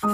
Hello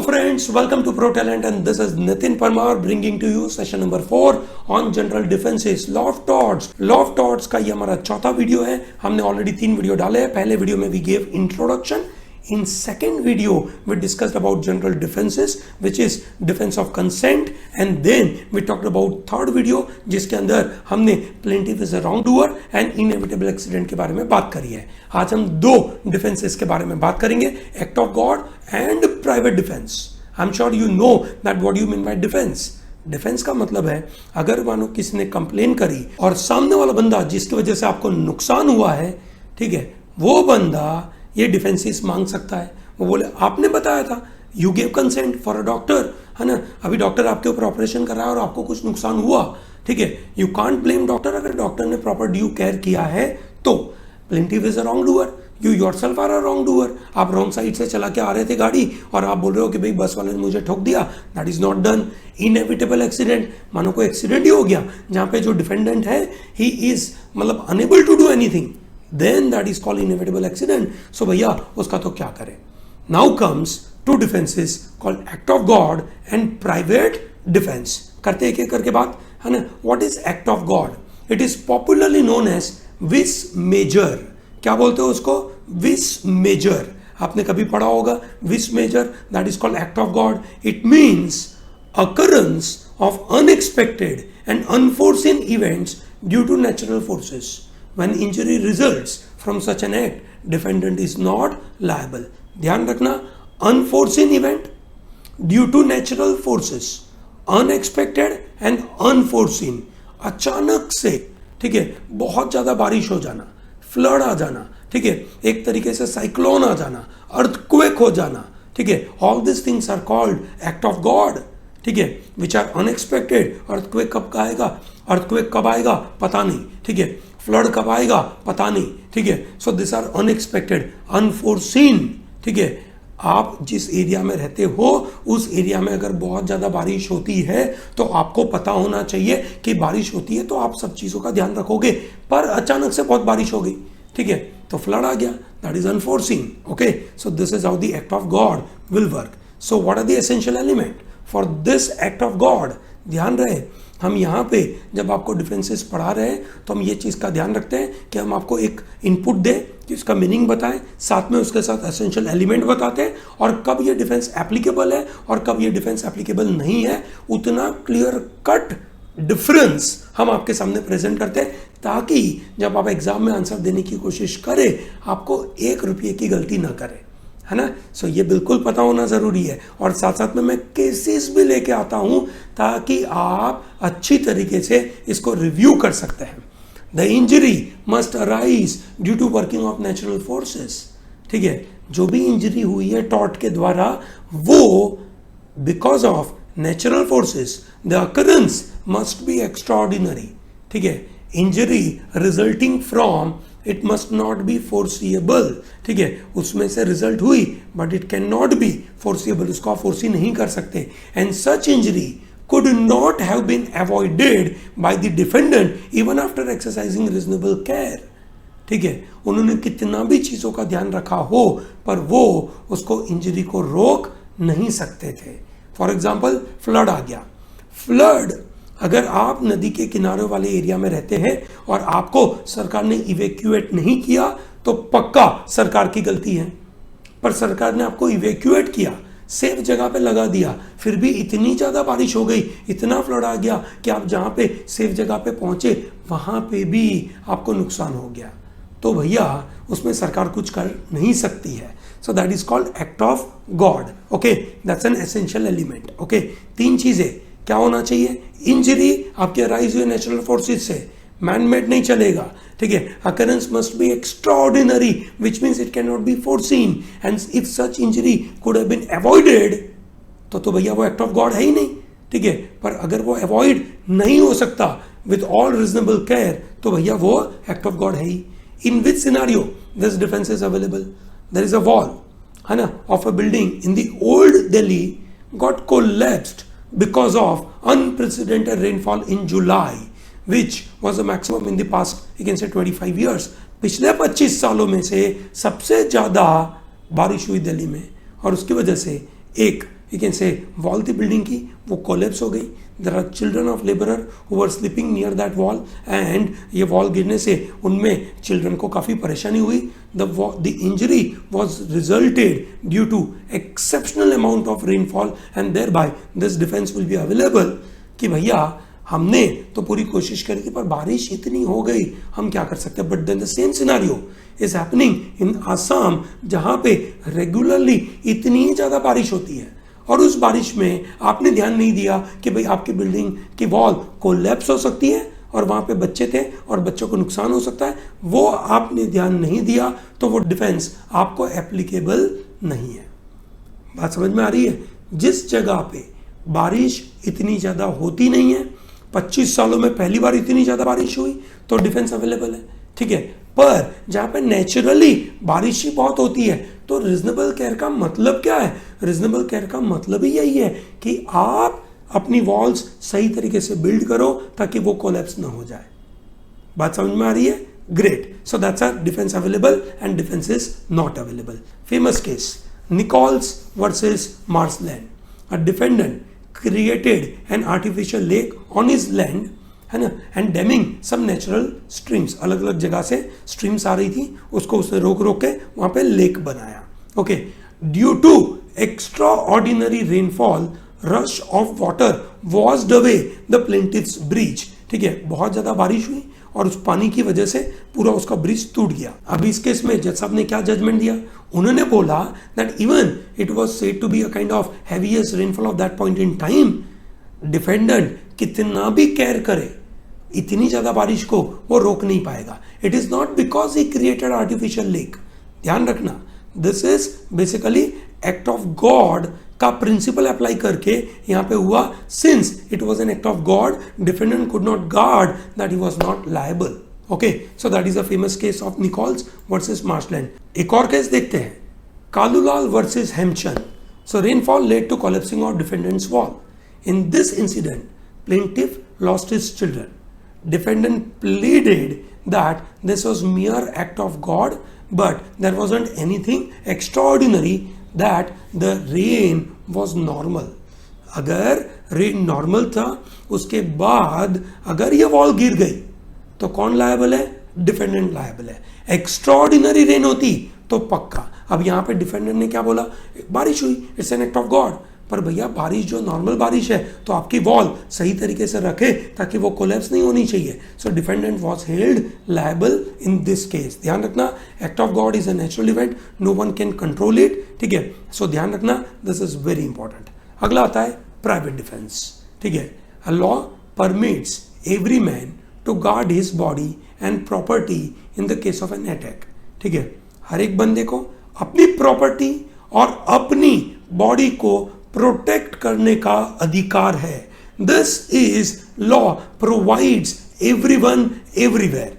friends, welcome to ProTalent and this is Nitin Parmar bringing to you session number 4 on general defenses, law of torts. Law of torts का ये हमारा चौथा video है. हमने already 3 video डाले हैं. पहले वीडियो में we gave introduction. In second video we discussed about general defenses which is defense of consent and then we talked about third video जिसके अंदर हमने plaintiff is a wrongdoer and inevitable accident के बारे में बात करी है. आज हम दो डिफेंसेस के बारे में बात करेंगे, act of God and private defence. I am sure you know that what you mean bye defence. Defence का मतलब है अगर मानो किसी ने कंप्लेन करी और सामने वाला बंदा जिसकी वजह से आपको नुकसान हुआ है, ठीक है, वो बंदा ये डिफेंसेस मांग सकता है. वो बोले आपने बताया था, you gave consent for a doctor, है ना, अभी डॉक्टर आपके ऊपर ऑपरेशन कर रहा है और आपको कुछ नुकसान हुआ, ठीक है, यू कांट ब्लेम डॉक्टर. अगर डॉक्टर ने प्रॉपर ड्यू केयर किया है तो plaintiff is a wrongdoer, you yourself are a wrongdoer. आप रॉन्ग साइड से चला के आ रहे थे गाड़ी और आप बोल रहे हो कि भाई बस वाले ने मुझे ठोक दिया. That is not done. Inevitable accident, मानो कोई एक्सीडेंट ही हो गया जहां पे जो डिफेंडेंट है ही इज मतलब unable to do anything, then that is called inevitable accident. So भैया उसका तो क्या करें. Now comes two defenses called act of God and private defense. करते एक एक करके बात, है ना. What is act of God? It is popularly known as vis major. क्या बोलते हो उसको? vis major. आपने कभी पढ़ा होगा vis major, that is called act of God. It means occurrence of unexpected and unforeseen events due to natural forces. When injury results from such an act, defendant is not liable. ध्यान रखना, unforeseen event due to natural forces, unexpected and unforeseen. अचानक से, ठीक है, बहुत ज्यादा बारिश हो जाना, फ्लड आ जाना, ठीक है, एक तरीके से साइक्लोन आ जाना, अर्थक्वेक हो जाना, ठीक है, all these things are called act of God, ठीक है, which are unexpected. अर्थक्वेक कब आएगा, अर्थक्वेक कब आएगा पता नहीं, ठीक है, फ्लड कब आएगा पता नहीं, ठीक है. So this are unexpected, unforeseen, ठीक है. आप जिस एरिया में रहते हो उस एरिया में अगर बहुत ज़्यादा बारिश होती है तो आपको पता होना चाहिए कि बारिश होती है तो आप सब चीज़ों का ध्यान रखोगे. पर अचानक से बहुत बारिश हो गई, ठीक है, तो फ्लड आ गया, that is unforeseen. Okay, so this is how the act of God will work. So what are the essential element for this act of God? ध्यान रहे, हम यहाँ पे जब आपको डिफेंसेस पढ़ा रहे हैं तो हम ये चीज़ का ध्यान रखते हैं कि हम आपको एक इनपुट दें कि उसका मीनिंग बताएं, साथ में उसके साथ एसेंशियल एलिमेंट बताते हैं और कब ये डिफेंस एप्लीकेबल है और कब ये डिफेंस एप्लीकेबल नहीं है. उतना क्लियर कट डिफरेंस हम आपके सामने प्रेजेंट करते हैं ताकि जब आप एग्जाम में आंसर देने की कोशिश करें आपको 1 रुपये की गलती ना करें, है ना. सो ये बिल्कुल पता होना ज़रूरी है. और साथ साथ में मैं केसेस भी लेके आता हूँ ताकि आप अच्छी तरीके से इसको रिव्यू कर सकते हैं. The injury must arise due to working of natural forces, ठीक है. जो भी इंजरी हुई है टॉर्ट के द्वारा वो because of natural forces, the occurrence must be extraordinary, ठीक है. Injury resulting from it must not be foreseeable, ठीक है, उसमें से रिजल्ट हुई but it can not be foreseeable, उसको आप फोर्सी नहीं कर सकते. And such injury could not have been avoided by the defendant even after exercising reasonable care, ठीक है. उन्होंने कितना भी चीज़ों का ध्यान रखा हो पर वो उसको इंजरी को रोक नहीं सकते थे. फॉर एग्जाम्पल फ्लड आ गया. फ्लड अगर आप नदी के किनारे वाले एरिया में रहते हैं और आपको सरकार ने इवैक्यूएट नहीं किया तो पक्का सरकार की गलती है. पर सरकार ने आपको इवैक्यूएट किया, सेफ जगह पे लगा दिया, फिर भी इतनी ज़्यादा बारिश हो गई, इतना फ्लड आ गया कि आप जहाँ पे सेफ जगह पे पहुँचे वहाँ पे भी आपको नुकसान हो गया, तो भैया उसमें सरकार कुछ कर नहीं सकती है. So that is called act of God. Okay, that's an essential element. Okay, 3 चीज़ें क्या होना चाहिए. इंजरी आपके अराइज हुए नेचुरल फोर्सेस से, मैन मेड नहीं चलेगा, ठीक है. Occurrence must be extraordinary which means it can not be foreseen and if such injury could have been avoided तो भैया वो एक्ट ऑफ गॉड है ही नहीं, ठीक है. पर अगर वो अवॉइड नहीं हो सकता विथ ऑल रीजनेबल केयर तो भैया वो एक्ट ऑफ गॉड है ही. In which scenario this defence is available? There is a wall, है ना, of a building in the old Delhi got collapsed because of unprecedented rainfall in July, which was the maximum in the past, you can say 25 years. पिछले 25 सालों में से सबसे ज़्यादा बारिश हुई दिल्ली में, और उसकी वजह से एक यू कैन से वॉल थी बिल्डिंग की, वो कोलेप्स हो गई. There are children of labourer who were sleeping near that wall, and ये वॉल गिरने से उनमें चिल्ड्रन को काफ़ी परेशानी हुई. The injury was resulted due to exceptional amount of rainfall, and thereby this defence will be available कि भैया हमने तो पूरी कोशिश करी थी पर बारिश इतनी हो गई, हम क्या कर सकते हैं. But then the same scenario is happening in Assam, जहां पे रेगुलरली इतनी ज़्यादा बारिश होती है, और उस बारिश में आपने ध्यान नहीं दिया कि भाई आपकी बिल्डिंग की वॉल कोलैप्स हो सकती है, और वहाँ पे बच्चे थे और बच्चों को नुकसान हो सकता है, वो आपने ध्यान नहीं दिया, तो वो डिफेंस आपको एप्लीकेबल नहीं है. बात समझ में आ रही है? जिस जगह पे बारिश इतनी ज़्यादा होती नहीं है, 25 सालों में पहली बार इतनी ज़्यादा बारिश हुई, तो डिफेंस अवेलेबल है, ठीक है. पर जहाँ पे नेचुरली बारिश ही बहुत होती है, तो रीजनेबल केयर का मतलब क्या है? रीजनेबल केयर का मतलब ही यही है कि आप अपनी वॉल्स सही तरीके से बिल्ड करो ताकि वो कोलैप्स ना हो जाए. बात समझ में आ रही है? Great. So that's our defence available and defence is not available. Famous case Nichols versus Marsland. A defendant created an artificial lake on his land, है ना, and damming some natural streams. अलग अलग जगह से स्ट्रीम्स आ रही थी, उसको उसने रोक रोक के वहां पे लेक बनाया. Okay, due to extraordinary rainfall rush of water washed away the plaintiff's bridge. ठीक है, बहुत ज्यादा बारिश हुई और उस पानी की वजह से पूरा उसका ब्रिज टूट गया. अब इस केस में जज साहब ने क्या जजमेंट दिया? उन्होंने बोला that even it was said to be a kind of heaviest rainfall of that point in time, defendant कितना भी केयर करे, इतनी ज्यादा बारिश को वो रोक नहीं पाएगा. It is not because he created artificial lake. ध्यान रखना, this is basically act of God का प्रिंसिपल अप्लाई करके यहां पे हुआ. Since it was an act of God, defendant could not guard that he was not liable. Okay, so that is a famous case of Nichols versus Marsland. एक और case देखते हैं, Kalulal versus Hemchand. So rainfall led to collapsing of defendant's wall. In this incident plaintiff lost his children. Defendant pleaded that this was mere act of God, but there wasn't anything extraordinary, that the rain was normal. अगर rain normal था, उसके बाद अगर ये wall गिर गई तो कौन लायबल है? डिफेंडेंट लायबल है. एक्स्ट्राऑर्डिनरी रेन होती तो पक्का. अब यहां पे डिफेंडेंट ने क्या बोला? बारिश हुई, it's an act of God. पर भैया बारिश जो नॉर्मल बारिश है, तो आपकी वॉल सही तरीके से रखे ताकि वो कोलैप्स नहीं होनी चाहिए. So defendant was held liable in this case. ध्यान रखना, act of God is a natural event, no one can control it. ठीक है, सो ध्यान रखना, दिस इज वेरी इंपॉर्टेंट. अगला आता है प्राइवेट डिफेंस. ठीक है, a law permits every man to guard his body and property in the case of an attack. ठीक है, हर एक बंदे को अपनी प्रॉपर्टी और अपनी बॉडी को प्रोटेक्ट करने का अधिकार है. This is law provides everyone everywhere.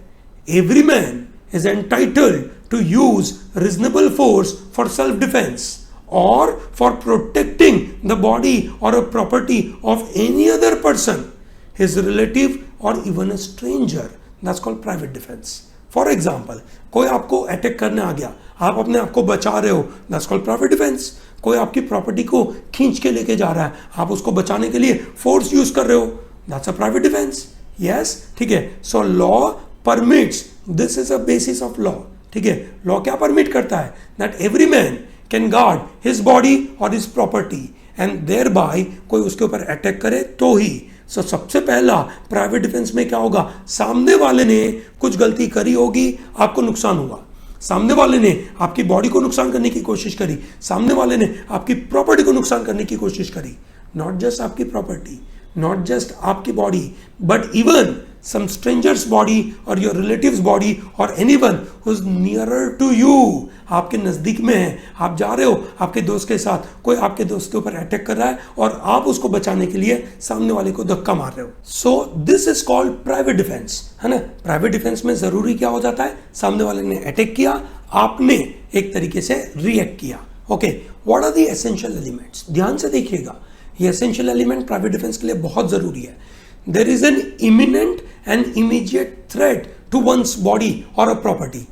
Every man is entitled to use reasonable force for self defence और फॉर प्रोटेक्टिंग द बॉडी और a property of any other person, his relative और even a stranger. That's called private defence. For example, कोई आपको attack करने आ गया, आप अपने आप को बचा रहे हो, दैट्स कॉल्ड प्राइवेट डिफेंस. कोई आपकी प्रॉपर्टी को खींच के लेके जा रहा है, आप उसको बचाने के लिए फोर्स यूज कर रहे हो, that's a private defence. Yes, ठीक है. So law permits, this is a basis of law. ठीक है, लॉ क्या परमिट करता है? That every man can guard his body और his property, and thereby कोई उसके ऊपर अटैक करे तो ही. सो सबसे पहला प्राइवेट डिफेंस में क्या होगा? सामने वाले ने कुछ गलती करी होगी, आपको नुकसान हुआ, सामने वाले ने आपकी बॉडी को नुकसान करने की कोशिश करी, सामने वाले ने आपकी प्रॉपर्टी को नुकसान करने की कोशिश करी. नॉट जस्ट आपकी प्रॉपर्टी, नॉट जस्ट आपकी body, but even some stranger's body or your relative's body or anyone who's nearer to you, आपके नज़दीक में है, आप जा रहे हो आपके दोस्त के साथ, कोई आपके दोस्त के ऊपर अटैक कर रहा है और आप उसको बचाने के लिए सामने वाले को धक्का मार रहे हो. सो this is called private defence, है ना. प्राइवेट डिफेंस में जरूरी क्या हो जाता है, सामने वाले ने अटैक किया, आपने एक तरीके से रिएक्ट किया. Okay, what are the essential elements, ध्यान से देखिएगा, ये एसेंशियल एलिमेंट प्राइवेट डिफेंस के लिए बहुत जरूरी है. There is an imminent and immediate threat to one's body और a property.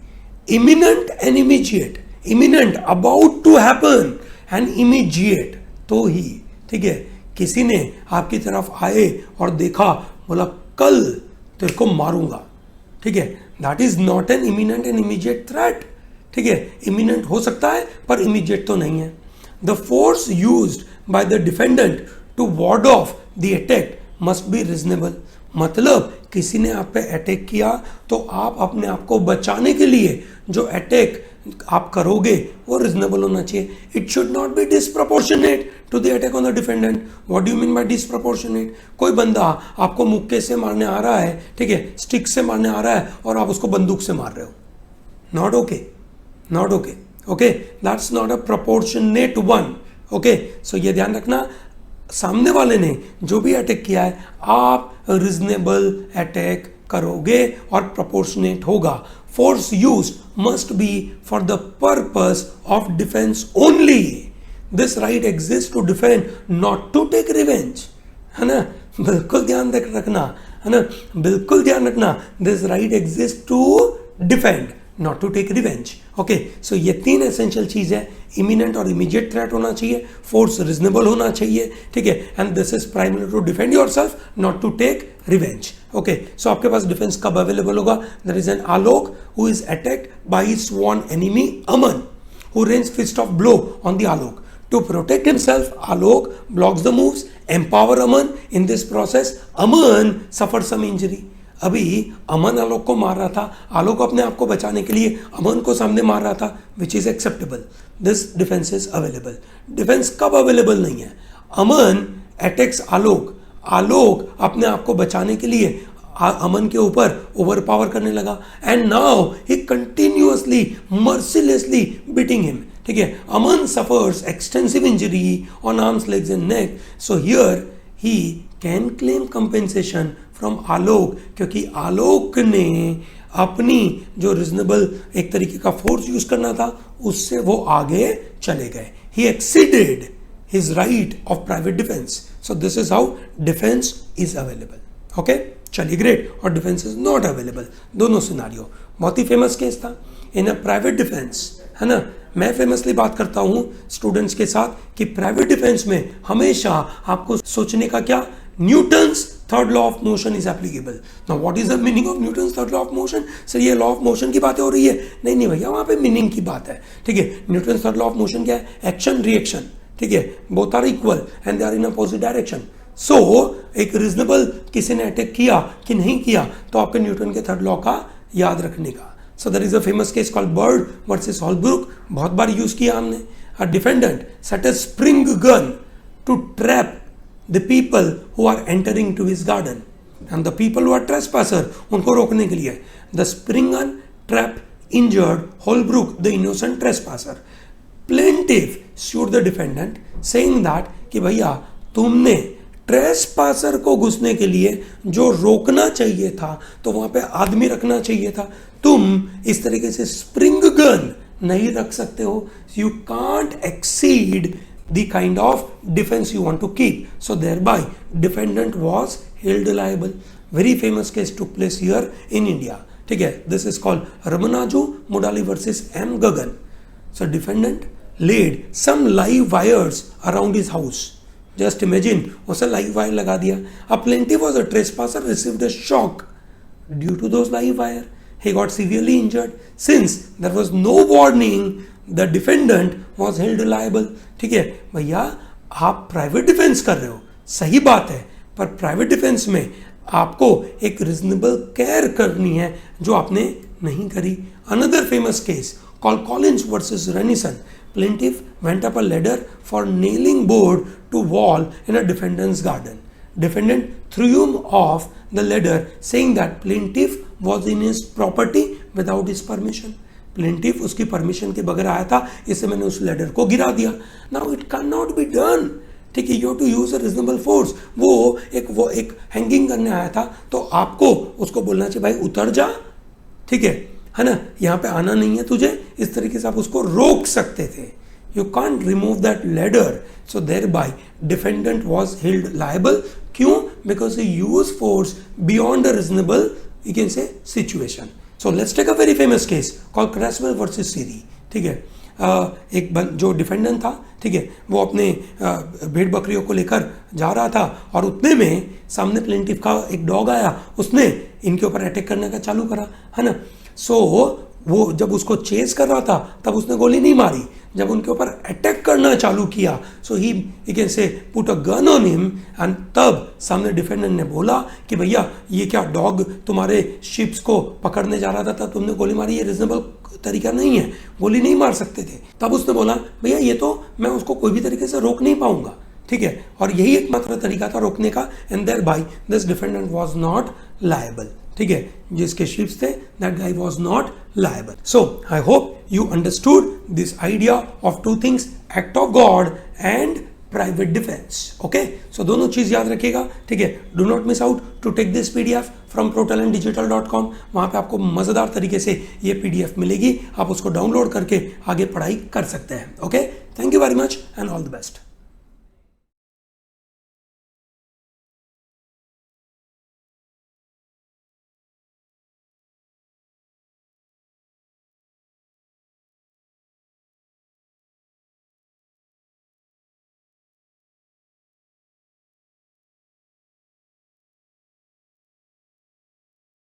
Imminent and immediate, imminent about to happen and immediate तो ही, ठीक है. किसी ने आपकी तरफ आए और देखा, बोला कल तेरे को मारूंगा, ठीक है, that is not an imminent and immediate threat. ठीक है, इमिनेंट हो सकता है पर इमीडिएट तो नहीं है. The force used by the defendant to ward off the attack must be reasonable. मतलब किसी ने आप पे अटैक किया तो आप अपने आप को बचाने के लिए जो अटैक आप करोगे वो रीजनेबल होना चाहिए. It should not be disproportionate to the attack on the defendant. What do you mean by disproportionate? कोई बंदा आपको मुक्के से मारने आ रहा है, ठीक है, स्टिक से मारने आ रहा है और आप उसको बंदूक से मार रहे हो. Not okay, not okay. Okay, that's not a proportionate one. Okay, so ये ध्यान रखना, सामने वाले ने जो भी अटैक किया है आप रीजनेबल अटैक करोगे और प्रोपोर्शनेट होगा. Force used must be for the purpose of defence only. This right exist to defend, not to take revenge. है ना, बिल्कुल ध्यान रखना, है ना, बिल्कुल ध्यान रखना. This right exist to defend, not to take revenge. Okay, so ये तीन एसेंशियल चीज है. इमिनेंट और इमीडिएट थ्रेट होना चाहिए, फोर्स रीजनेबल होना चाहिए, ठीक है, and this is primary to defend yourself, not to take revenge. Okay, so आपके पास डिफेंस कब अवेलेबल होगा? There is an Alok who is attacked by his sworn enemy Aman, who rains fist of blow on the Alok. To protect himself, Alok blocks the moves, empower Aman. In this process, Aman suffered some injury. अभी अमन आलोक को मार रहा था, आलोक अपने आप को बचाने के लिए अमन को सामने मार रहा था, which is acceptable. This defence is available. Defence कब अवेलेबल नहीं है? अमन अटैक्स आलोक, आलोक अपने आप को बचाने के लिए अमन के ऊपर ओवर पावर करने लगा, and now he continuously mercilessly beating him. ठीक है, Aman suffers extensive injury on arms, legs and neck. So here he can claim compensation from Alok, क्योंकि आलोक ने अपनी जो रीजनेबल एक तरीके का फोर्स यूज करना था उससे वो आगे चले गए. He exceeded his right of private defence. So this is how defence is available. Okay, चलिए ग्रेट. और डिफेंस इज नॉट अवेलेबल, दोनों सिनारियो. बहुत ही फेमस केस था इन अ प्राइवेट डिफेंस, है ना. मैं फेमसली बात करता हूं स्टूडेंट्स के साथ कि प्राइवेट डिफेंस में हमेशा आपको सोचने का क्या, Newton's third law of motion is applicable. Now what is the meaning of Newton's third law of motion? Sir ये लॉ ऑफ मोशन की बातें हो रही है? नहीं नहीं भैया, वहां पे मीनिंग की बात है. ठीक है, Newton's third law of motion क्या है? Action reaction. ठीक है, both are equal and they are in opposite direction. So एक रीजनेबल किसी ने अटैक किया कि नहीं किया, तो आपके न्यूटन के थर्ड लॉ का याद रखने का. So there is a famous case called Bird versus Holbrook, बहुत बार यूज किया हमने. A defendant set a spring gun to trap the people who are entering to his garden, and the people who are trespasser, उनको रोकने के लिए. The spring gun trapped injured Holbrook, the innocent trespasser. Plaintiff sued the defendant saying that कि भैया तुमने ट्रेसपासर को घुसने के लिए जो रोकना चाहिए था तो वहां पे आदमी रखना चाहिए था, तुम इस तरीके से स्प्रिंग गन नहीं रख सकते हो. You can't exceed the kind of defence you want to keep. So thereby defendant was held liable. Very famous case took place here in India. ठीक है, this is called Ramanuja Mudali versus M Gagan. So defendant laid some live wires around his house. Just imagine, उसे live wire लगा दिया. A plaintiff was a trespasser received a shock due to those live wire. He got severely injured. Since there was no warning, the defendant was held liable. ठीक है भैया, आप private defence कर रहे हो, सही बात है, पर प्राइवेट डिफेंस में आपको एक रीजनेबल केयर करनी है जो आपने नहीं करी. Another famous case called Collins versus Renison. Plaintiff went up a ladder for nailing board to wall in a defendant's garden. defendant threw him off the ladder saying that plaintiff was in his property without his permission. Plaintiff उसकी permission के बगैर आया था, इससे मैंने उस ladder को गिरा दिया. Now it can not be done. ठीक है, you have to use a reasonable force. वो एक हैंगिंग करने आया था, तो आपको उसको बोलना चाहिए भाई उतर जा. ठीक है ना, यहाँ पे आना नहीं है तुझे. इस तरीके से आप उसको रोक सकते थे. You can't remove that ladder. So thereby defendant was held liable. क्यों? Because he use force beyond a reasonable you can say situation. So let's take a very famous case called Creswell versus Siri. ठीक है, एक जो defendant था, ठीक है, वो अपने भेड़ बकरियों को लेकर जा रहा था और उतने में सामने प्लेंटिफ का एक डॉग आया, उसने इनके ऊपर अटैक करने का चालू करा, है ना. सो वो जब उसको चेस कर रहा था तब उसने गोली नहीं मारी. जब उनके ऊपर अटैक करना चालू किया, so he can say put a gun on him. And तब सामने डिफेंडेंट ने बोला कि भैया ये क्या डॉग तुम्हारे शिप्स को पकड़ने जा रहा था, तुमने गोली मारी, ये रीजनेबल तरीका नहीं है, गोली नहीं मार सकते थे. तब उसने बोला भैया ये तो मैं उसको कोई भी तरीके से रोक नहीं पाऊंगा. ठीक है, और यही एकमात्र तरीका था रोकने का. And thereby this defendant was not liable. ठीक है, जिसके शिप्स थे that guy was not liable. So I hope you understood this idea of two things, act of God and private defense. Okay, so दोनों चीज याद रखिएगा. ठीक है, do not miss out to take this PDF from protalentdigital.com. वहां पे आपको मजेदार तरीके से ये PDF मिलेगी, आप उसको डाउनलोड करके आगे पढ़ाई कर सकते हैं. Okay, thank you very much and all the best.